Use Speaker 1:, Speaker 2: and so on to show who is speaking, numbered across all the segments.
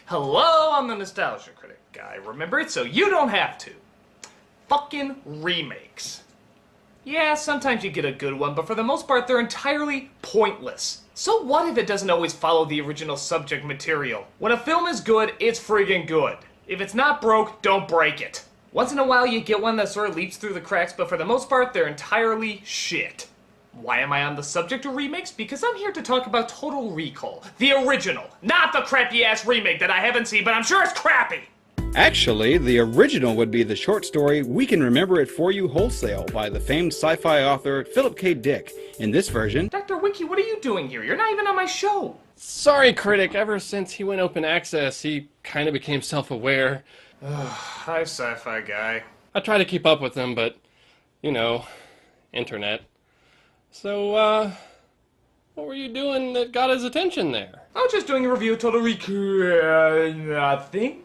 Speaker 1: Hello, I'm the Nostalgia Critic guy. Remember it so you don't have to. Fucking remakes. Yeah, sometimes you get a good one, but for the most part, they're entirely pointless. So what if it doesn't always follow the original subject material? When a film is good, it's friggin' good. If it's not broke, don't break it. Once in a while, you get one that sort of leaps through the cracks, but for the most part, they're entirely shit. Why am I on the subject of remakes? Because I'm here to talk about Total Recall. The original, not the crappy-ass remake that I haven't seen, but I'm sure it's crappy!
Speaker 2: Actually, the original would be the short story We Can Remember It For You Wholesale by the famed sci-fi author Philip K. Dick. In this version...
Speaker 1: Dr. Winky, what are you doing here? You're not even on my show!
Speaker 3: Sorry, Critic. Ever since he went open access, he kind of became self-aware.
Speaker 1: Hi, Sci-Fi Guy.
Speaker 3: I try to keep up with him, but, you know, internet. So, what were you doing that got his attention there?
Speaker 1: I was just doing a review of Total Recall... nothing?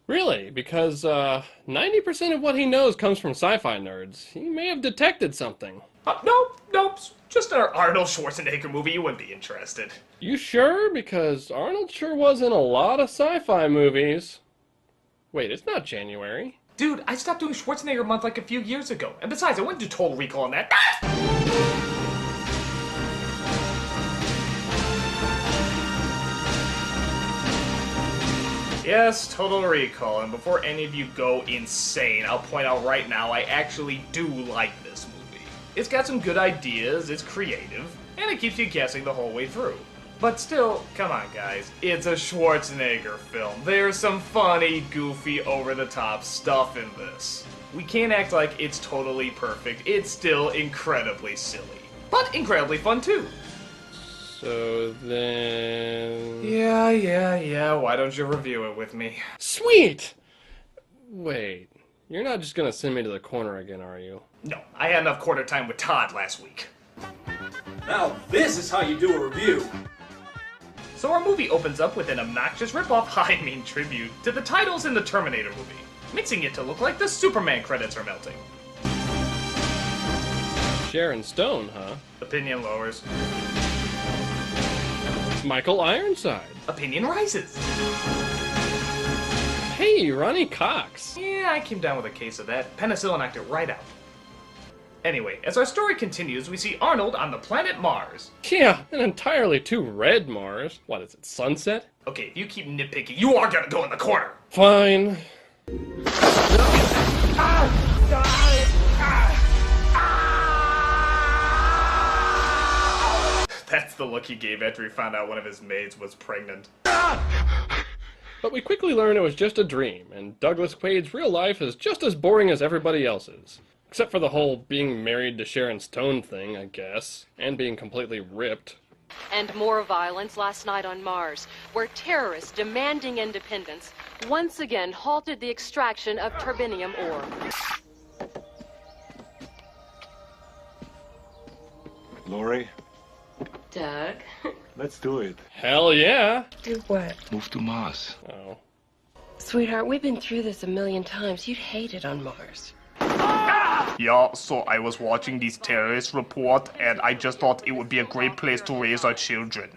Speaker 3: Really? Because, 90% of what he knows comes from sci-fi nerds. He may have detected something.
Speaker 1: Nope. Just an Arnold Schwarzenegger movie. You wouldn't be interested.
Speaker 3: You sure? Because Arnold sure was in a lot of sci-fi movies. Wait, it's not January.
Speaker 1: Dude, I stopped doing Schwarzenegger month like a few years ago. And besides, I wouldn't do Total Recall on that. Yes, Total Recall, and before any of you go insane, I'll point out right now I actually do like this movie. It's got some good ideas, it's creative, and it keeps you guessing the whole way through. But still, come on guys, it's a Schwarzenegger film. There's some funny, goofy, over-the-top stuff in this. We can't act like it's totally perfect, it's still incredibly silly. But incredibly fun too.
Speaker 3: So then...
Speaker 1: Yeah, why don't you review it with me?
Speaker 3: Sweet! Wait, you're not just gonna send me to the corner again, are you?
Speaker 1: No, I had enough quarter time with Todd last week.
Speaker 4: Now this is how you do a review.
Speaker 1: So our movie opens up with an obnoxious ripoff, I mean tribute, to the titles in the Terminator movie, mixing it to look like the Superman credits are melting.
Speaker 3: Sharon Stone, huh?
Speaker 1: Opinion lowers.
Speaker 3: Michael Ironside.
Speaker 1: Opinion rises.
Speaker 3: Hey, Ronnie Cox.
Speaker 1: Yeah, I came down with a case of that. Penicillin knocked it right out. Anyway, as our story continues, we see Arnold on the planet Mars.
Speaker 3: Yeah, an entirely too red Mars. What is it, sunset?
Speaker 1: Okay, if you keep nitpicking, you are gonna go in the corner.
Speaker 3: Fine.
Speaker 1: That's the look he gave after he found out one of his maids was pregnant.
Speaker 3: But we quickly learn it was just a dream, and Douglas Quaid's real life is just as boring as everybody else's. Except for the whole being married to Sharon Stone thing, I guess, and being completely ripped.
Speaker 5: And more violence last night on Mars, where terrorists demanding independence once again halted the extraction of turbinium ore.
Speaker 6: Lori,
Speaker 7: Doug?
Speaker 6: let's do it.
Speaker 3: Hell yeah!
Speaker 7: Do what?
Speaker 6: Move to Mars.
Speaker 3: Oh.
Speaker 7: Sweetheart, we've been through this a million times. You'd hate it on Mars.
Speaker 1: Yeah, so I was watching this terrorist report, and I just thought it would be a great place to raise our children.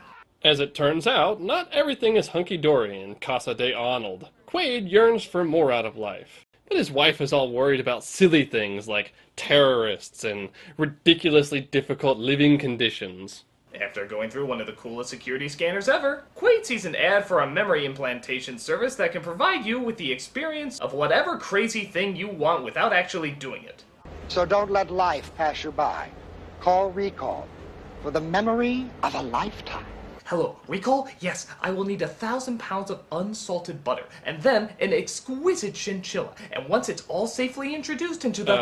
Speaker 3: As it turns out, not everything is hunky-dory in Casa de Arnold. Quaid yearns for more out of life. But his wife is all worried about silly things like terrorists and ridiculously difficult living conditions.
Speaker 1: After going through one of the coolest security scanners ever, Quaid sees an ad for a memory implantation service that can provide you with the experience of whatever crazy thing you want without actually doing it.
Speaker 8: So don't let life pass you by. Call Recall for the memory of a lifetime.
Speaker 1: Hello, Recall? Yes, I will need 1,000 pounds of unsalted butter, and then an exquisite chinchilla. And once it's all safely introduced into the...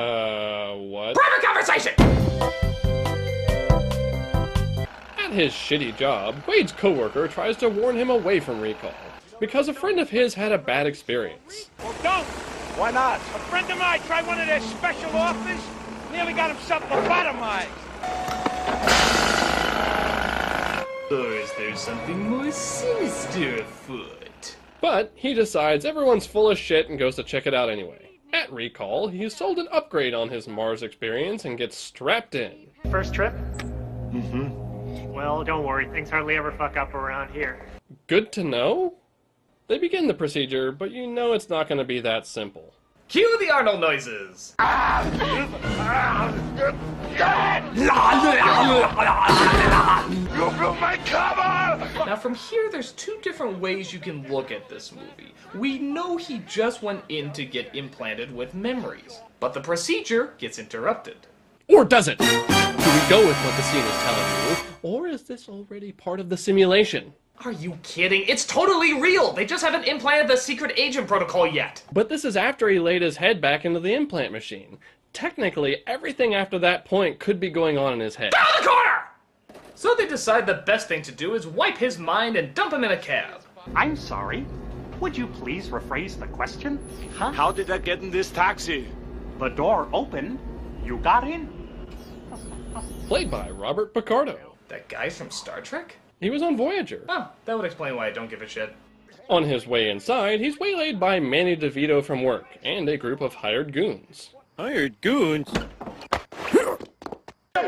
Speaker 3: What?
Speaker 1: Private conversation!
Speaker 3: At his shitty job, Quaid's coworker tries to warn him away from Recall, because a friend of his had a bad experience.
Speaker 9: Well, don't! Why not? A friend of mine tried one of their special offers, nearly got himself lobotomized.
Speaker 1: Or is there something more sinister afoot?
Speaker 3: But he decides everyone's full of shit and goes to check it out anyway. At Recall, he's sold an upgrade on his Mars experience and gets strapped in.
Speaker 10: First trip?
Speaker 6: Mm-hmm.
Speaker 10: Well, don't worry, things hardly ever fuck up around here.
Speaker 3: Good to know? They begin the procedure, but you know it's not going to be that simple.
Speaker 1: Cue the Arnold noises!
Speaker 9: You broke my cover!
Speaker 1: Now from here, there's two different ways you can look at this movie. We know he just went in to get implanted with memories, but the procedure gets interrupted.
Speaker 3: Or does it? Do we go with what the scene is telling you, or is this already part of the simulation?
Speaker 1: Are you kidding? It's totally real! They just haven't implanted the secret agent protocol yet!
Speaker 3: But this is after he laid his head back into the implant machine. Technically, everything after that point could be going on in his head.
Speaker 1: Down the corner! So they decide the best thing to do is wipe his mind and dump him in a cab.
Speaker 10: I'm sorry. Would you please rephrase the question? Huh?
Speaker 9: How did I get in this taxi?
Speaker 10: The door opened. You got in.
Speaker 3: Played by Robert Picardo.
Speaker 1: That guy's from Star Trek?
Speaker 3: He was on Voyager.
Speaker 1: Oh, that would explain why I don't give a shit.
Speaker 3: On his way inside, he's waylaid by Manny DeVito from work and a group of hired goons.
Speaker 6: Hired goons?
Speaker 9: You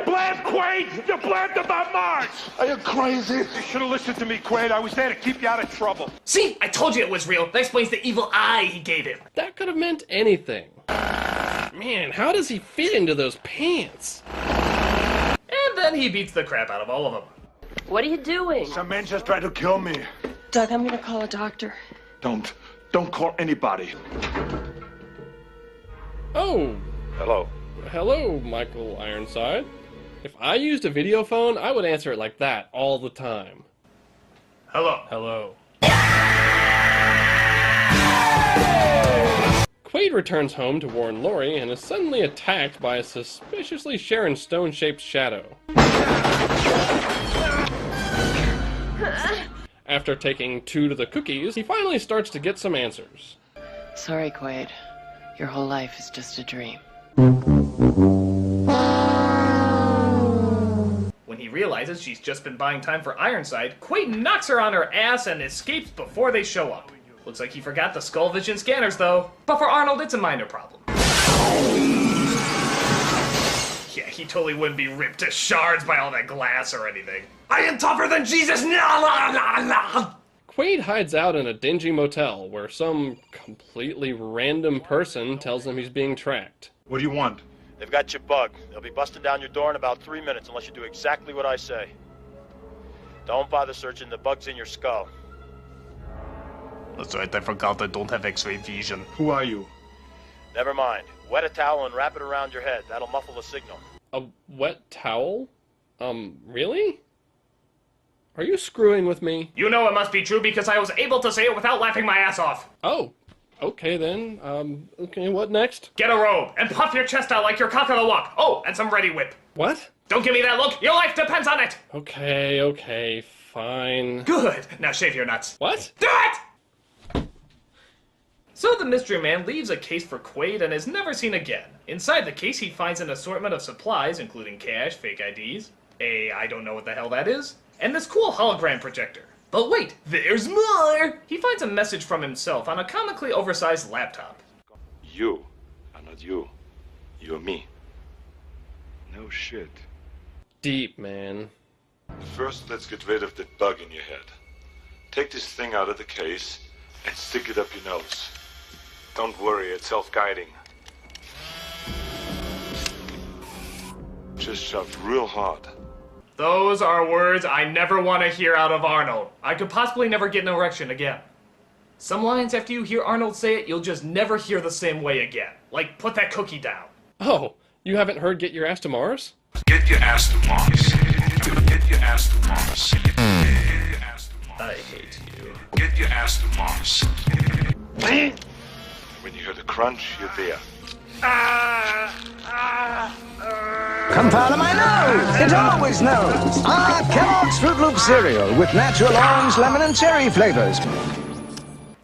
Speaker 9: blabbed, Quaid! You blabbed about Mars!
Speaker 6: Are you crazy?
Speaker 9: You should have listened to me, Quaid. I was there to keep you out of trouble.
Speaker 1: See? I told you it was real. That explains the evil eye he gave him.
Speaker 3: That could have meant anything. Man, how does he fit into those pants?
Speaker 1: And then he beats the crap out of all of them.
Speaker 7: What are you doing?
Speaker 6: Some man just tried to kill me.
Speaker 7: Doug, I'm gonna call a doctor.
Speaker 6: Don't call anybody.
Speaker 3: Oh.
Speaker 6: Hello.
Speaker 3: Hello, Michael Ironside. If I used a video phone, I would answer it like that all the time.
Speaker 1: Hello.
Speaker 3: Hello. Quaid returns home to warn Lori and is suddenly attacked by a suspiciously Sharon Stone-shaped shadow. After taking 2 to the cookies, he finally starts to get some answers.
Speaker 7: Sorry, Quaid. Your whole life is just a dream.
Speaker 1: When he realizes she's just been buying time for Ironside, Quaid knocks her on her ass and escapes before they show up. Looks like he forgot the Skull Vision scanners, though. But for Arnold, it's a minor problem. Yeah, he totally wouldn't be ripped to shards by all that glass or anything. I am tougher than Jesus!
Speaker 3: Quaid hides out in a dingy motel where some completely random person tells him he's being tracked.
Speaker 6: What do you want?
Speaker 11: They've got you bugged. They'll be busting down your door in about 3 minutes unless you do exactly what I say. Don't bother searching. The bug's in your skull.
Speaker 1: That's right, I forgot I don't have X-ray vision.
Speaker 6: Who are you?
Speaker 11: Never mind. Wet a towel and wrap it around your head. That'll muffle the signal.
Speaker 3: A wet towel? Really? Are you screwing with me?
Speaker 1: You know it must be true because I was able to say it without laughing my ass off.
Speaker 3: Oh, okay then. Okay, what next?
Speaker 1: Get a robe and puff your chest out like your cock of the walk. Oh, and some ready whip.
Speaker 3: What?
Speaker 1: Don't give me that look. Your life depends on it.
Speaker 3: Okay, fine.
Speaker 1: Good. Now shave your nuts.
Speaker 3: What?
Speaker 1: Do it! So the mystery man leaves a case for Quaid and is never seen again. Inside the case, he finds an assortment of supplies, including cash, fake IDs, I don't know what the hell that is, and this cool hologram projector. But wait, there's more! He finds a message from himself on a comically oversized laptop.
Speaker 6: You are not you. You're me. No shit.
Speaker 3: Deep, man.
Speaker 6: First, let's get rid of that bug in your head. Take this thing out of the case and stick it up your nose. Don't worry, it's self-guiding. Just shove real hard.
Speaker 1: Those are words I never want to hear out of Arnold. I could possibly never get an erection again. Some lines after you hear Arnold say it, you'll just never hear the same way again. Like, put that cookie down.
Speaker 3: Oh, you haven't heard Get Your Ass to Mars?
Speaker 6: Get your ass to Mars. Get your ass to Mars. Get your ass to Mars.
Speaker 1: I hate you.
Speaker 6: Get your ass to Mars. When you hear the crunch, you're there.
Speaker 12: Come follow my nose. It always knows. Kellogg's Fruit Loop cereal with natural orange, lemon, and cherry flavors.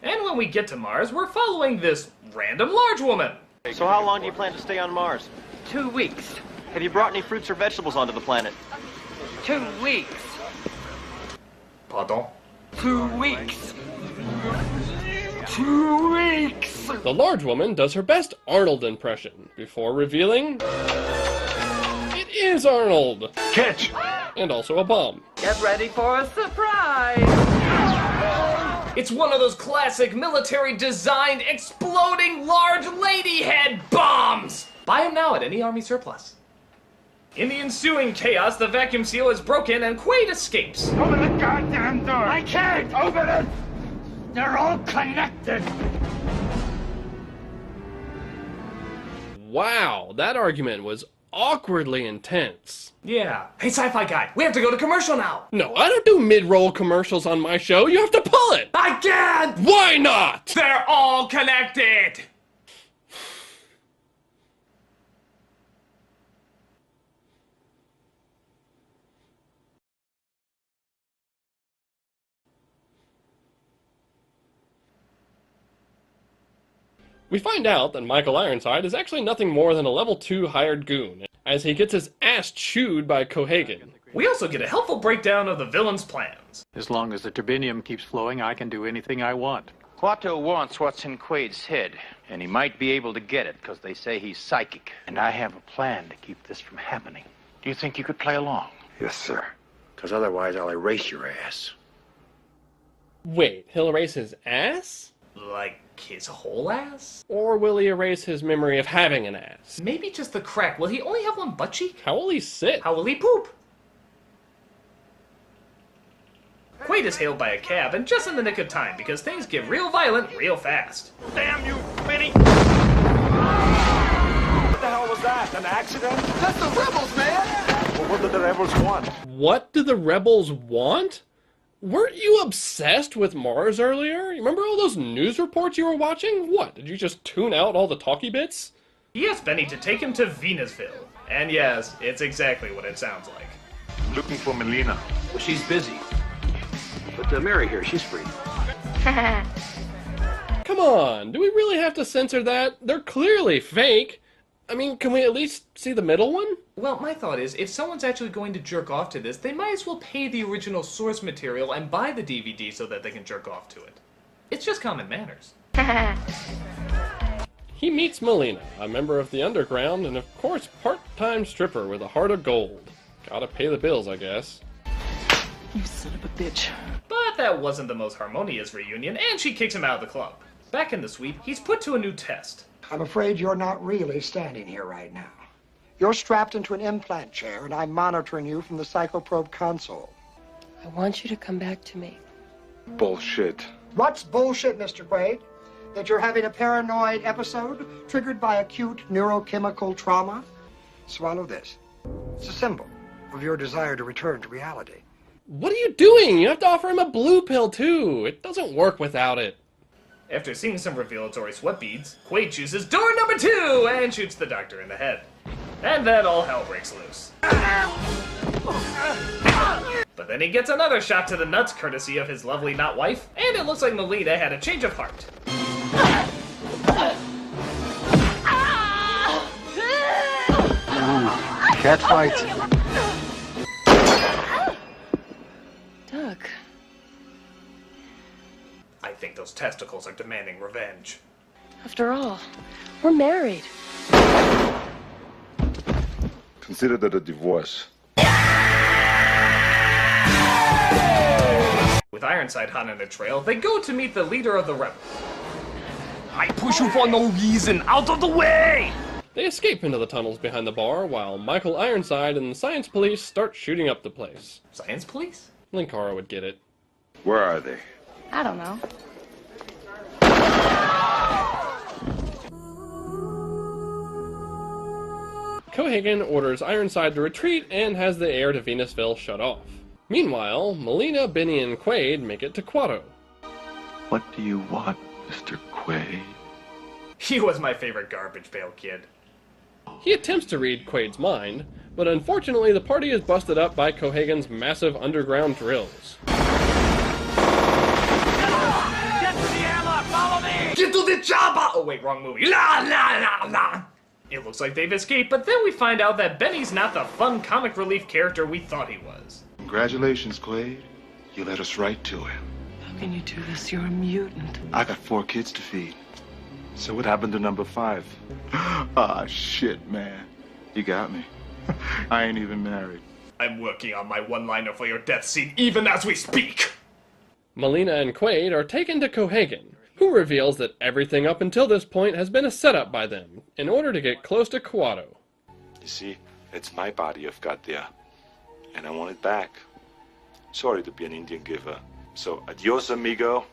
Speaker 1: And when we get to Mars, we're following this random large woman.
Speaker 13: So how long do you plan to stay on Mars?
Speaker 7: 2 weeks.
Speaker 13: Have you brought any fruits or vegetables onto the planet?
Speaker 7: 2 weeks.
Speaker 1: Pardon?
Speaker 7: 2 weeks. 2 weeks.
Speaker 3: The large woman does her best Arnold impression before revealing it is Arnold.
Speaker 6: Catch!
Speaker 3: And also a bomb.
Speaker 7: Get ready for a surprise.
Speaker 1: It's one of those classic military-designed exploding large lady head bombs! Buy them now at any army surplus. In the ensuing chaos, the vacuum seal is broken and Quaid escapes.
Speaker 9: Open the goddamn door! I can't! Open it! They're all connected!
Speaker 3: Wow, that argument was awkwardly intense.
Speaker 1: Yeah. Hey, Sci-Fi Guy, we have to go to commercial now!
Speaker 3: No, I don't do mid-roll commercials on my show. You have to pull it!
Speaker 1: I can't!
Speaker 3: Why not?
Speaker 1: They're all connected!
Speaker 3: We find out that Michael Ironside is actually nothing more than a level 2 hired goon, as he gets his ass chewed by Cohagen.
Speaker 1: We also get a helpful breakdown of the villain's plans.
Speaker 14: As long as the turbinium keeps flowing, I can do anything I want.
Speaker 15: Quato wants what's in Quaid's head, and he might be able to get it, because they say he's psychic. And I have a plan to keep this from happening. Do you think you could play along?
Speaker 16: Yes, sir. Because otherwise I'll erase your ass.
Speaker 3: Wait, he'll erase his ass?
Speaker 1: Like his whole ass?
Speaker 3: Or will he erase his memory of having an ass?
Speaker 1: Maybe just the crack. Will he only have one butt cheek?
Speaker 3: How will he sit?
Speaker 1: How will he poop? Quaid is hailed by a cab, and just in the nick of time, because things get real violent real fast.
Speaker 9: Damn you, Vinny! What the hell was that? An accident?
Speaker 17: That's the rebels, man!
Speaker 9: Well, what do the rebels want?
Speaker 3: What do the rebels want? Weren't you obsessed with Mars earlier? Remember all those news reports you were watching? What, did you just tune out all the talky bits?
Speaker 1: He asks Benny to take him to Venusville. And yes, it's exactly what it sounds like.
Speaker 6: Looking for Melina.
Speaker 16: Well, she's busy. But Mary here, she's free.
Speaker 3: Come on, do we really have to censor that? They're clearly fake. I mean, can we at least see the middle one?
Speaker 1: Well, my thought is, if someone's actually going to jerk off to this, they might as well pay the original source material and buy the DVD so that they can jerk off to it. It's just common manners.
Speaker 3: He meets Melina, a member of the underground, and of course part-time stripper with a heart of gold. Gotta pay the bills, I guess.
Speaker 7: You son of a bitch.
Speaker 1: But that wasn't the most harmonious reunion, and she kicks him out of the club. Back in the suite, he's put to a new test.
Speaker 8: I'm afraid you're not really standing here right now. You're strapped into an implant chair, and I'm monitoring you from the psychoprobe console.
Speaker 7: I want you to come back to me.
Speaker 6: Bullshit.
Speaker 8: What's bullshit, Mr. Quaid? That you're having a paranoid episode triggered by acute neurochemical trauma? Swallow this. It's a symbol of your desire to return to reality.
Speaker 3: What are you doing? You have to offer him a blue pill, too. It doesn't work without it.
Speaker 1: After seeing some revelatory sweat beads, Quaid chooses door number 2 and shoots the doctor in the head. And then all hell breaks loose. But then he gets another shot to the nuts courtesy of his lovely not wife, and it looks like Melina had a change of heart.
Speaker 16: Cat fight.
Speaker 7: Doug.
Speaker 1: I think those testicles are demanding revenge.
Speaker 7: After all, we're married.
Speaker 6: Consider that a divorce.
Speaker 1: With Ironside hot on the trail, they go to meet the leader of the rebels. I push you for no reason! Out of the way!
Speaker 3: They escape into the tunnels behind the bar, while Michael Ironside and the science police start shooting up the place.
Speaker 1: Science police?
Speaker 3: Linkara would get it.
Speaker 6: Where are they?
Speaker 18: I don't know.
Speaker 3: Cohagen orders Ironside to retreat and has the air to Venusville shut off. Meanwhile, Melina, Benny, and Quaid make it to Quato.
Speaker 6: What do you want, Mr. Quaid?
Speaker 1: He was my favorite garbage pail kid.
Speaker 3: He attempts to read Quaid's mind, but unfortunately the party is busted up by Cohagen's massive underground drills.
Speaker 9: Get to the airlock! Follow me!
Speaker 1: Get to the chopper! Oh wait, wrong movie. La la la la! It looks like they've escaped, but then we find out that Benny's not the fun comic relief character we thought he was.
Speaker 6: Congratulations, Quaid. You led us right to him.
Speaker 7: How can you do this? You're a mutant.
Speaker 6: I got 4 kids to feed. So what happened to number 5? Ah, shit, man. You got me. I ain't even married.
Speaker 1: I'm working on my one-liner for your death scene even as we speak.
Speaker 3: Melina and Quaid are taken to Cohagen, who reveals that everything up until this point has been a setup by them in order to get close to Kuato.
Speaker 6: You see, it's my body you've got there, and I want it back. Sorry to be an Indian giver. So, adios, amigo,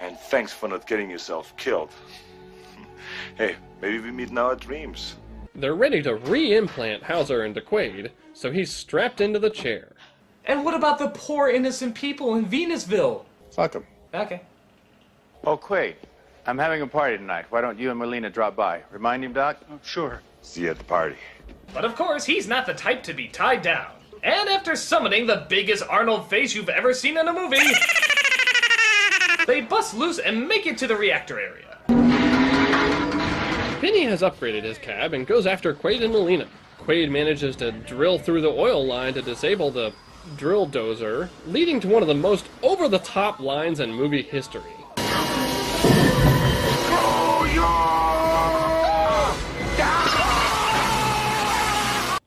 Speaker 6: and thanks for not getting yourself killed. Hey, maybe we meet in our dreams.
Speaker 3: They're ready to re-implant Hauser into Quaid, so he's strapped into the chair.
Speaker 1: And what about the poor innocent people in Venusville?
Speaker 15: Fuck them.
Speaker 1: Okay.
Speaker 15: Oh, Quaid, I'm having a party tonight. Why don't you and Melina drop by? Remind him, Doc?
Speaker 6: Oh, sure. See you at the party.
Speaker 1: But of course, he's not the type to be tied down. And after summoning the biggest Arnold face you've ever seen in a movie, they bust loose and make it to the reactor area.
Speaker 3: Penny has upgraded his cab and goes after Quaid and Melina. Quaid manages to drill through the oil line to disable the drill dozer, leading to one of the most over-the-top lines in movie history.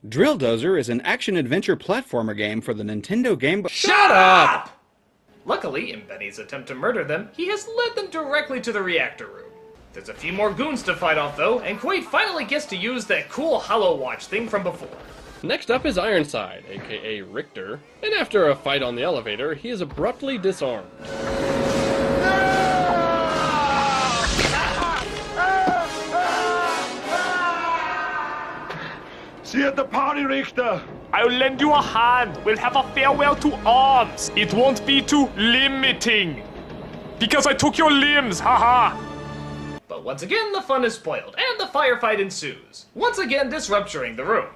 Speaker 2: Drill Dozer is an action-adventure platformer game for the Nintendo Game Boy.
Speaker 1: Shut up! Luckily, in Benny's attempt to murder them, he has led them directly to the reactor room. There's a few more goons to fight off though, and Quaid finally gets to use that cool Hollow Watch thing from before.
Speaker 3: Next up is Ironside, aka Richter, and after a fight on the elevator, he is abruptly disarmed.
Speaker 6: See you at the party, Richter!
Speaker 18: I'll lend you a hand. We'll have a farewell to arms. It won't be too limiting. Because I took your limbs, haha!
Speaker 1: But once again, the fun is spoiled, and the firefight ensues, once again disrupturing the room.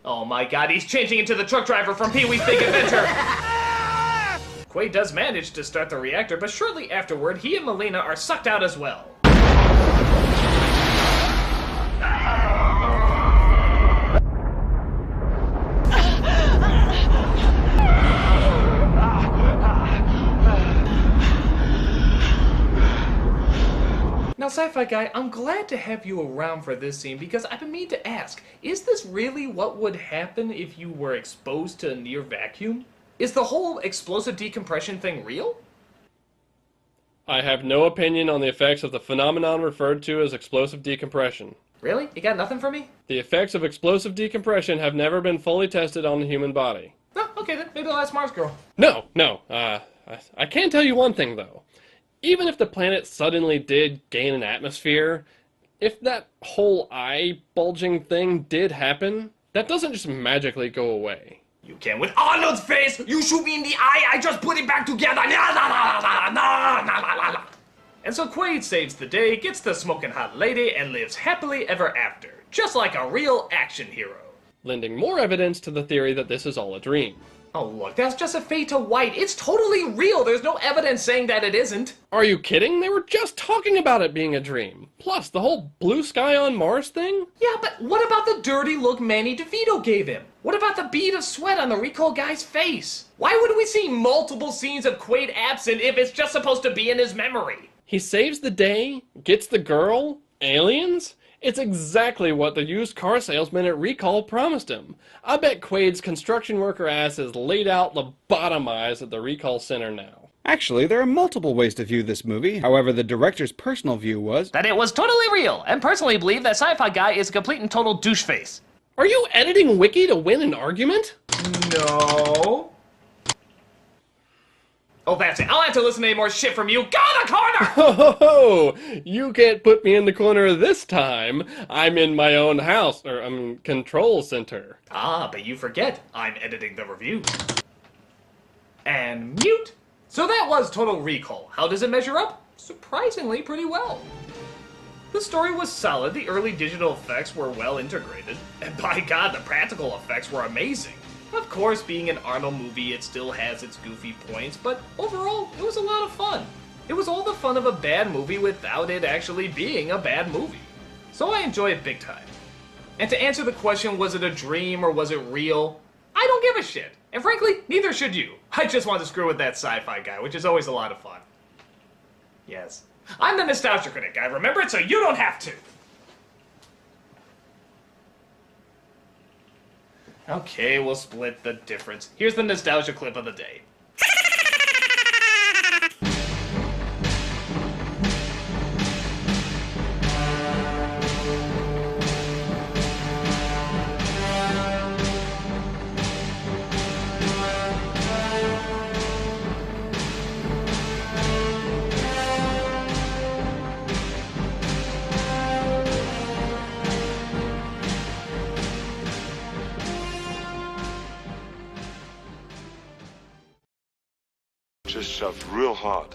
Speaker 1: Oh my god, he's changing into the truck driver from Pee-wee's Big Adventure! Quaid does manage to start the reactor, but shortly afterward, he and Melina are sucked out as well. Now, Sci-Fi Guy, I'm glad to have you around for this scene because I've been meaning to ask, is this really what would happen if you were exposed to a near vacuum? Is the whole explosive decompression thing real?
Speaker 3: I have no opinion on the effects of the phenomenon referred to as explosive decompression.
Speaker 1: Really? You got nothing for me?
Speaker 3: The effects of explosive decompression have never been fully tested on the human body.
Speaker 1: Oh, okay then. Maybe I'll ask Mars Girl.
Speaker 3: No. I can tell you one thing, though. Even if the planet suddenly did gain an atmosphere, if that whole eye bulging thing did happen, that doesn't just magically go away.
Speaker 1: You can with Arnold's face! You shoot me in the eye, I just put it back together! And so Quaid saves the day, gets the smoking hot lady, and lives happily ever after. Just like a real action hero.
Speaker 3: Lending more evidence to the theory that this is all a dream.
Speaker 1: Oh look, that's just a fade to white. It's totally real. There's no evidence saying that it isn't.
Speaker 3: Are you kidding? They were just talking about it being a dream. Plus, the whole blue sky on Mars thing?
Speaker 1: Yeah, but what about the dirty look Manny DeVito gave him? What about the bead of sweat on the recall guy's face? Why would we see multiple scenes of Quaid absent if it's just supposed to be in his memory?
Speaker 3: He saves the day, gets the girl, aliens? It's exactly what the used car salesman at Recall promised him. I bet Quaid's construction worker ass is laid out lobotomized at the Recall Center now.
Speaker 2: Actually, there are multiple ways to view this movie. However, the director's personal view was
Speaker 1: that it was totally real, and personally believe that Sci-Fi Guy is a complete and total douche face.
Speaker 3: Are you editing Wiki to win an argument?
Speaker 1: No. Oh, that's it. I'll have to listen to any more shit from you. Go to the corner!
Speaker 3: Oh, you can't put me in the corner this time. I'm in my own house, control center.
Speaker 1: Ah, but you forget, I'm editing the review. And mute. So that was Total Recall. How does it measure up? Surprisingly pretty well. The story was solid, the early digital effects were well integrated, and by God, the practical effects were amazing. Of course, being an Arnold movie, it still has its goofy points, but overall, it was a lot of fun. It was all the fun of a bad movie without it actually being a bad movie. So I enjoy it big time. And to answer the question, was it a dream or was it real? I don't give a shit. And frankly, neither should you. I just want to screw with that Sci-Fi Guy, which is always a lot of fun. Yes. I'm the Nostalgia Critic Guy. Remember it so you don't have to. Okay, we'll split the difference. Here's the nostalgia clip of the day.
Speaker 6: Just shoved real hard.